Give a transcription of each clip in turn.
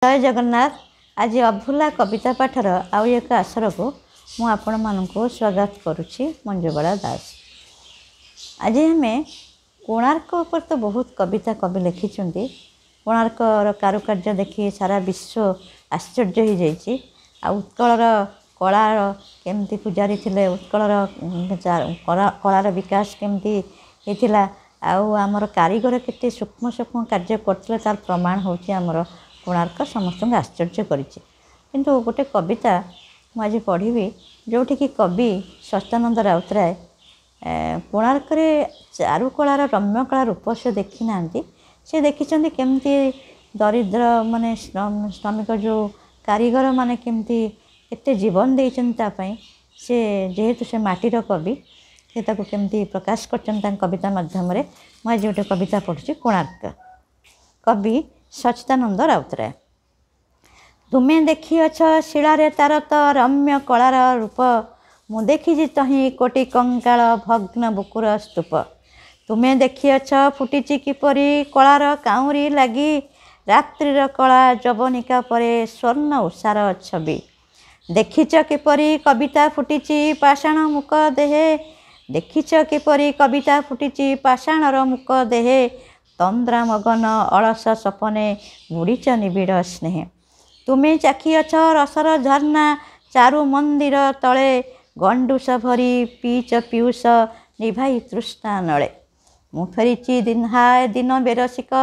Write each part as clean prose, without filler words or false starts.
जय जगन्नाथ। आज अभुला कविता पाठर आउ एक आसर को मु आपण मानू स्वागत करुच्ची मंजुबाला दास। आज आम कोणार्क उपर तो बहुत कविता कवि लिखिं। कोणार्क कारुकार्य देखी सारा विश्व आश्चर्य हो जाइए। उत्कलर कलार केमती पूजारी थे, उत्कलर कलार विकास केमती होता, आमर कारीगर केते सूक्ष्म सूक्ष्म कार्य करते तार प्रमाण होमर कोणार्क समस्त आश्चर्य किंतु गोटे कविता मुझे पढ़ी जोटि कि कवि सच्चिदानंद राउतराय कोणार्क चारुकलार रम्यकला रूप से देखी ना, से देखी केमती दरिद्र माने श्रमिक जो कारीगर माने केमती केते जीवन देपाई से जेहेतु से माटीर कवि से केमती प्रकाश कर कविता माध्यम मुझे गोटे कविता पढ़ुची। कोणार्क कवि सच्चिदानंद राउतराय। तुमे देखिअछ शिलारे तार तो रम्य कलार रूप, मु देखी तही कोटि कंकाल भग्न बुकुर स्तूप। तुमे देखिअछ फुटिची किपरि कलार काउरी लगी, रात्रिर कला जवनिका परे स्वर्ण उषार छवि। देखिछ किपरि कविता फुटिची पाषाण मुख देहे, देखिछ किपरि कविता फुटिची पाषाणर मुख देहे। तंद्रा मगन अलस सपने बुड़ीच निबिड़ स्नेह। तुमे चाखिअछ रसर झरना चारु मंदिर तले, गंडूस भरी पीच पीयूष निभाई तृष्णा नले। मु फेरीची दिनहाय दिन बेरसिक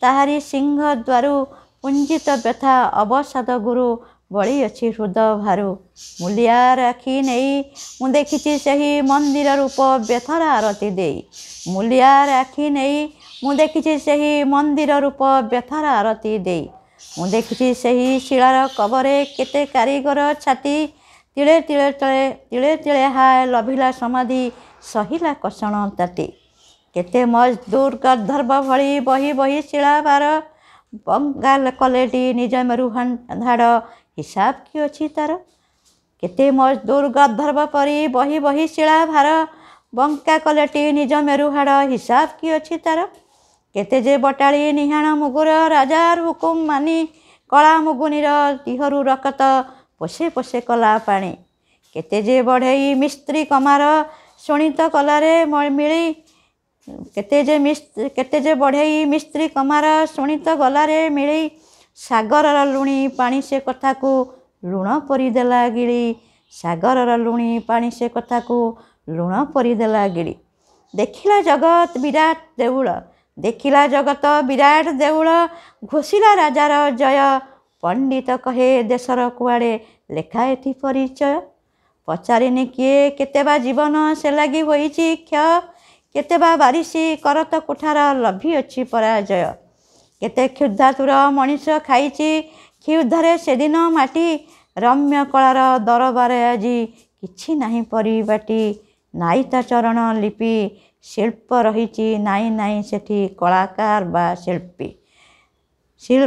ताहारी सिंह द्वारु, पुंजित व्यथा अवसाद गुरु बड़ी अच्छी हृद भारू। मूलिया राखी नहीं मु देखिची सही मंदिर रूप व्यथर आरती देई। मूलिया राखी नहीं मु देखिची सही मंदिर रूप व्यथर आरती देई। मु देखिची सही शिलार कबरे केते कारीगर छाती, तिले तिले तले तिले तिले हाय लभिला समाधि सहिला कषण ताती। केते मजदूर गर्धर्व भली बही बही शिला भार, बंगाल कलेटी निज मेरु धाड़ हिसाब कि अच्छी तार। केते मजदूर गर्धर्व परी बही बही शिला भार, बंका कलेटी निज मेरु हाड़ हिसाब कि अच्छी तार। केते जे बटाली निहाण मुगुर राजार हुकुम मानी, कला मुगुनीर दिहरु रकत पोषे पोषे कला पानी। केते जे बढ़ई मिस्त्री कमार शुणित कलारे मिली, केते जे बढ़ई मिस्त्री कमार शुणित गलारे मिली। सागरर लुणी पानी से कथा को लुण परी देला गिली, सागरर लुणी पानी से कथा को लुण परी देला गिली। देखिला जगत विराट देउल, देखिला जगत विराट देउल, घोषिला राजार जय। पंडित कहे देशर कुआड़े लेखा एथि परिचय, पचारिनी किए केतेबा जीवन से लगी होईची क्षय। केतेबा बारिशी करत कुठार लभी अच्छी पराजय, केते क्षुधातुर मनीष खाइची क्षुधारे सेदिन माटी। रम्य कलार दरबार आजी किछि नाही परिबाटी, नाईता चरण लिपि शिल्प रहीची नाई नाई सेठी कलाकार बा शिल्पी।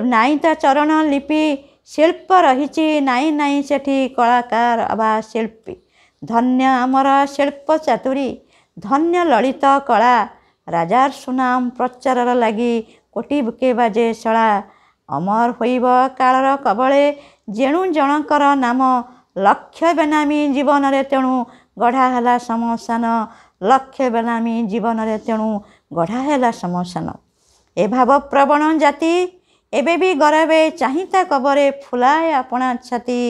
नाईता चरण लिपि शिल्प रहीची नाई नाई सेठी कलाकार बा शिल्पी। धन्य आमर शिल्प चातुरी, धन्य ललित कला, राजार सुनाम प्रचार लगी कोटि बुके बाजे शला। अमर होइब कालर कबले जेणु जनकर नाम, लक्ष्य बेनामी जीवन रे तेणु गढ़ा हैला समसान। लक्ष्य बेनामी जीवन रे तेणु गढ़ा हैला समसान। ए भाव प्रवण जाति एबे भी गरबे चाहिता कबरे फुलाए अपना छाती।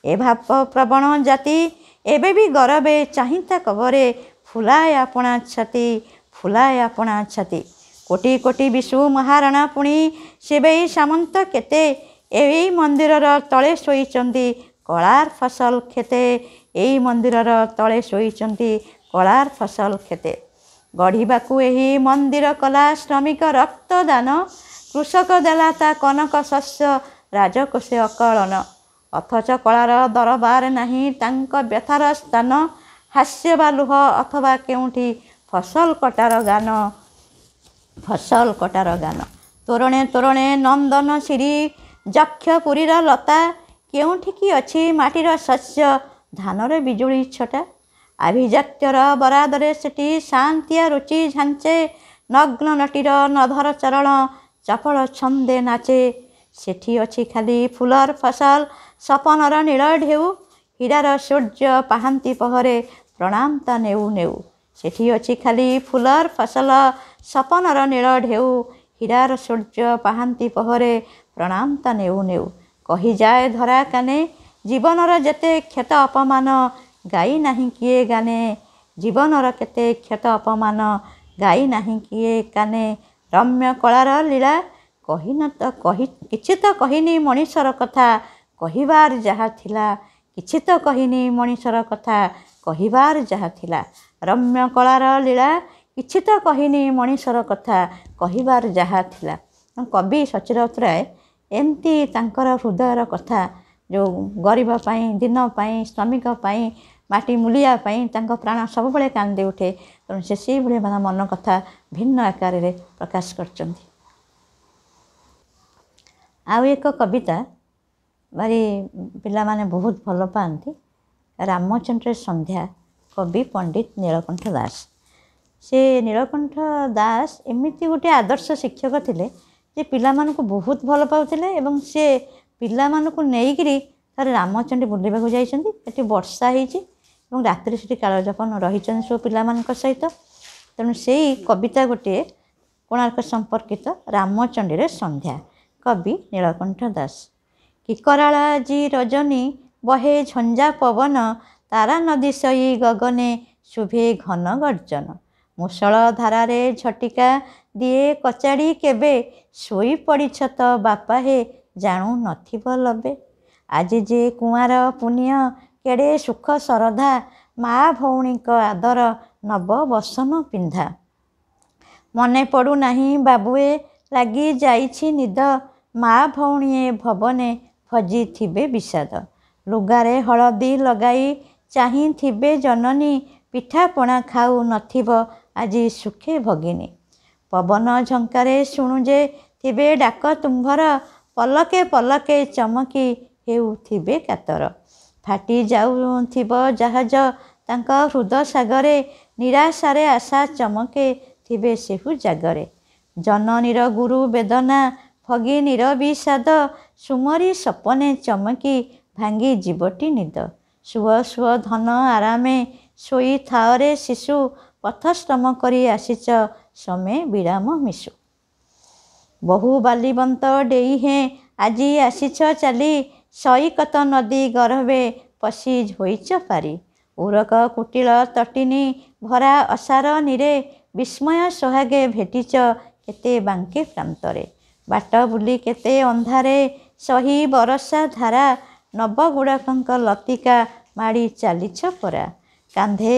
ए भाव प्रवण जाति एबे भी गरबे चाहिता कबरे फुलाए अपना छाती, फुलाए अपना छाती। कोटि कोटि विशु महाराणा पुणी सेबई सामंत केते, एई मंदिरर तले शोईचंती कलार फसल खेते। एई मंदिरर तले शोईचंती कलार फसल खेते। गढ़िबाकू एही मंदिर कला श्रमिक रक्तदान, कृषक देला ता कनक शस्य राजकोषे अकलन। अथच कलार दरबार नाही तांक व्यथार स्थान, हास्य बा लुह अथवा केउठी फसल कटार गान, फसल कटार गान। तोरणे तोरणे नंदन सिरी जक्षपुरीर लता, केउठिकी अच्छी माटीर शस्य धानर बिजुली छटा। आभिजात्यर बरादरे सेठी शांतिया रुचि झांचे, नग्न नटीर नधर चरण चपल छंदे नाचे। सेठी अछि खाली फुलर फसल सपनर नील ढेउ हीरार सूर्य पाहांती पहरे प्रणाम ता नेउ नेउ सेठी अछि खाली फुलर फसल सपनर नील ढेउ हीरार सूर्य पाहांती पहरे प्रणाम ता नेउ नेउ कही जाए धरा काने जीवनर जेते क्षत अपमान गाई नहीं किए गाने जीवनर केते क्षत अपमान गाई नहीं किए काने रम्य कलार लीला कही न तो कही किछि तो कहिनी मनीषर कथा कहिबार जहा थिला किछि तो कहिनी मनीषर कथा कहिबार जहा थिला रम्य कलार लीला किछि तो कहिनी मनीषर कथा कहिबार जहा थिला। कवि सचिरथ राय एमती तांकर हृदयर कथा जो गरीब पाई दिन पाई श्रमिक पाई माटी मूलिया पाई तांको प्राण सब बेले कांदी उठे तेणु से भले मन कथा भिन्न आकार रे प्रकाश करचंती। आउ एक कविता भारी पिला माने बहुत भल पाती रामचंद्र संध्या कवि पंडित नीलकंठ दास से नीलकंठ दास एमती गोटे आदर्श शिक्षक थिले जे पिला मानकु बहुत भल पाउथिले एवं से पिला मानकु नेइकिरी थारे रामचंडी बुलिबाकु जाइछन्ती एटी वर्षा ହେଇଛି ଏବଂ ରାତ୍ରି ସେଠି କାଳଯାପନ ରହିଛନ୍ତି ସବୁ ପିଲାମାନଙ୍କ ସହିତ ତେଣୁ ସେଇ କବିତା ଗୋଟିଏ କୋଣାର୍କ ସମ୍ପର୍କିତ ରାମଚଣ୍ଡୀରେ ସନ୍ଧ୍ୟା कवि नीलकंठ दास कि कराला जी रजनी बहे झंझा पवन तारा नदी सई गगने शुभे घन गर्जन मुसल धारारे झटिका दिए कचाड़ी केबे सोई पड़ीछ तो बापा हे जाणु नथिब लबे आज जे कुआर पुण्य केड़े सुख सरधा माँ भौणी आदर नव बसन पिंधा मने पड़ू नहीं बाबुए लगी जाइछि निद माँ भौणीए भवने भजी थिबे विषाद लुगारे हलदी लगाई चाही थिबे जननी पिठा पणा खाऊ नथिब आजी सुखे भगिनी पवन झंकारे शुणु जे थिबे डाक तुम्भर पलके पलके चमकी हेउ थिबे कातर फाटी जाऊ थिब जहाज तांका हृदय सागरे निराशारे आशा चमके थिबे सेहु जागरे जननीर गुरु वेदना भगिनीर विषाद सुमरी सपने चमकी भांगी जीवटी निद सुअ सुअ धन आरामे सोई थाओरे शिशु पथश्रम करी आसीच समे विराम मिशु बहु बालीबंत डेई हे आजी आसीछ चाली सईकत नदी गर्भे पशी होईच पारी उरक कुटिल तटिनी भरा असार नीरे विस्मय सोहागे भेटिच केते बांके प्रांतरे बाट बुली केते अंधारे सही बरसा धारा नवगुड़ाकंक लतिका माड़ी चालीछ परा कांधे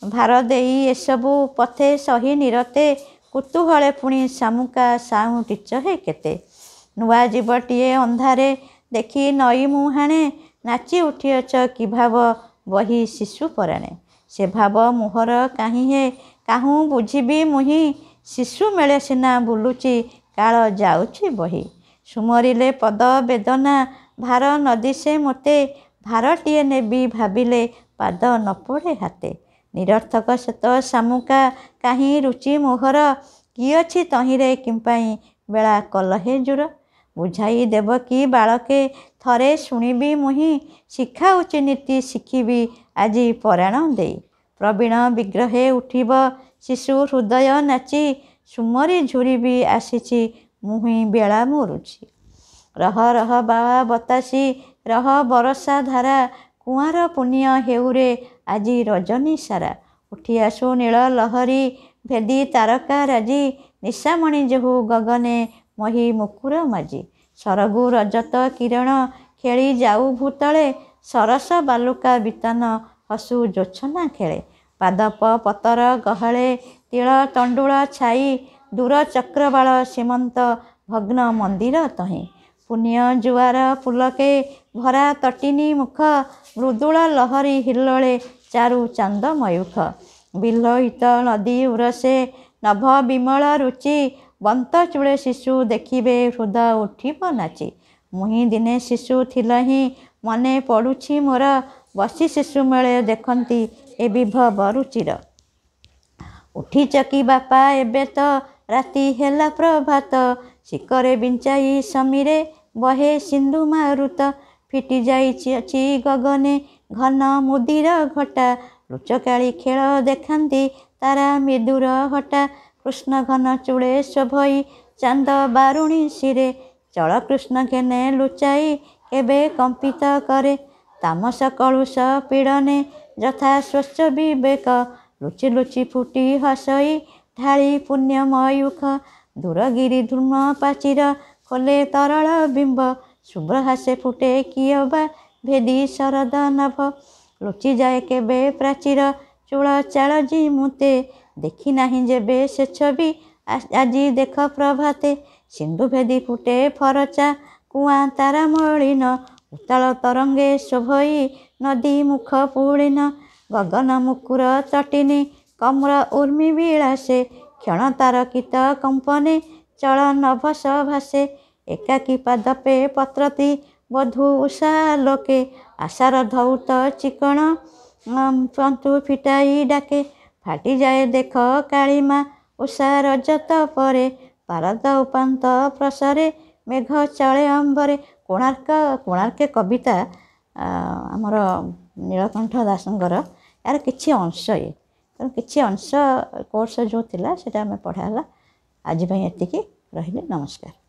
भार देई एसबु पथे सही निरते कुतूहले पुणी शामुका साऊ टीच हे केते नुआ जीवटीए अंधारे देखी नई मुहाणे नाची उठिअछ कि भाव बही शिशु पराणे से भाव मुहर काहीं हे काहूँ बुझिबी मुही शिशु मेले सिना बुलुची काल जाउछि बही सुमरिले पद वेदना भार नदी से मोते भारटीए नेबी भाविले पाद न पड़े हाते निरर्थक सेत शामुका काहीं रुचि मोहर कि अछि तहिरे किंपाई बेला कलहे जुर बुझाई देव कि बालके थरे शुणिबी मुही शिखाउछि नीति शिखिबी आजी पराण देई प्रवीण विग्रहे उठिब शिशु हृदय नाची सुमरी झुरिबी आसीछि मुही बेला मोरुछि रह रह बाबा बतासी रह बरसा धारा कुआर पुण्य हेउरे आजी रजनी सारा उठी आसु नील लहरी भेदी तारका राजी निशामणि जेहु गगने मही मुकुर माजी सरगु रजत किरण खेली जाऊ भूतले सरस बालुका बितान हसु जोछना खेले पादप पतर गहले तिल तंडुल छाई दूर चक्रबाल सीमंत भग्न मंदिर तहीं पुण्य जुआर पुलके भरा तटिनी मुख मृदुल लहरी हिल्लोले चारु चांद मयूख बिलोहित नदी उरसे नभ विमल रुचि बंत चूले शिशु देखिबे हृदय उठिब नाची मुही दिने शिशु थिलहि मने पड़ुछि मोर बसी शिशु मेले देखंती ए विभव रुचिर उठी चकी बापा एबे तो राति हेला प्रभात शिकरे बिंचाई समीरे ବହେ ସିନ୍ଧୁ ମାରୁତ ଫିଟି ଯାଇଛି ଗଗନେ ଘନ ମୁଦିର ଘଟା ଲୁଚକାଳି ଖେଳ ଦେଖାନ୍ତି ତାରା ମେଦୁର ହଟା କୃଷ୍ଣ ଘନ ଚୂଳେ ଶୋଭଇ ଚାନ୍ଦ ବାରୁଣୀ ଶିରେ ଚଳ କୃଷ୍ଣ ଘେନେ ଲୁଚାଇ କେବେ କମ୍ପିତ କରେ ତାମସ କଳୁଷ ପୀଡ଼ନେ ଯଥା ସ୍ୱଚ୍ଛ ବିବେକ ଲୁଚି ଲୁଚି ଫୁଟି ହସଇ ଢାଳି ପୁଣ୍ୟମୟୁଖ ଦୂରଗିରି ଧୂମ ପାଚିର ଖୋଲେ ତରଳ ବିମ୍ବ ଶୁଭ୍ର ହାସେ ଫୁଟେ କିଏ ବା ଭେଦି ଶରଦ ନଭ ଲୁଚିଯାଏ କେବେ ପ୍ରାଚୀର ଚୂଳ ଚାଳଜି ମୁତେ ଦେଖି ନାହିଁ ଯେବେ ସେ ଛବି ଆଜି ଦେଖ ପ୍ରଭାତେ ସିନ୍ଧୁ ଭେଦି ଫୁଟେ ଫରଚା କୁଆଁ ତାରା ମଳିନ ଉତ୍ତାଳ ତରଙ୍ଗେ ଶୋଭଇ ନଦୀ ମୁଖ ପୁଳିନ ଗଗନ ମୁକୁର ତଟିନୀ କମ୍ର ଉର୍ମି ବିଳାସେ କ୍ଷଣ ତାରକିତ କମ୍ପନେ ଚଳ ନଭସ ଭାସେ ଏକାକୀ ପାଦପେ ପତ୍ରତି ବଧୂ ଉଷାଲୋକେ ଆଶାର ଧୌତ ଚିକଣ ପନ୍ତୁ ଫିଟାଇ ଡାକେ ଫାଟିଯାଏ ଦେଖ କାଳିମା ଉଷା ରଜତ ପରେ ପାରଦ ଉପାନ୍ତ ପ୍ରସରେ ମେଘ ଚଳେ ଅମ୍ବରେ କୋଣାର୍କେ କବିତା ଆମର ନୀଳକଣ୍ଠ ଦାସଙ୍କର ଏହାର କିଛି ଅଂଶ ତେଣୁ କିଛି ଅଂଶ କୋର୍ସ ଯେଉଁ ଥିଲା ସେଇଟା ଆମେ ପଢ଼ା ହେଲା ଆଜି ପାଇଁ ଏତିକି ରହିଲି ନମସ୍କାର।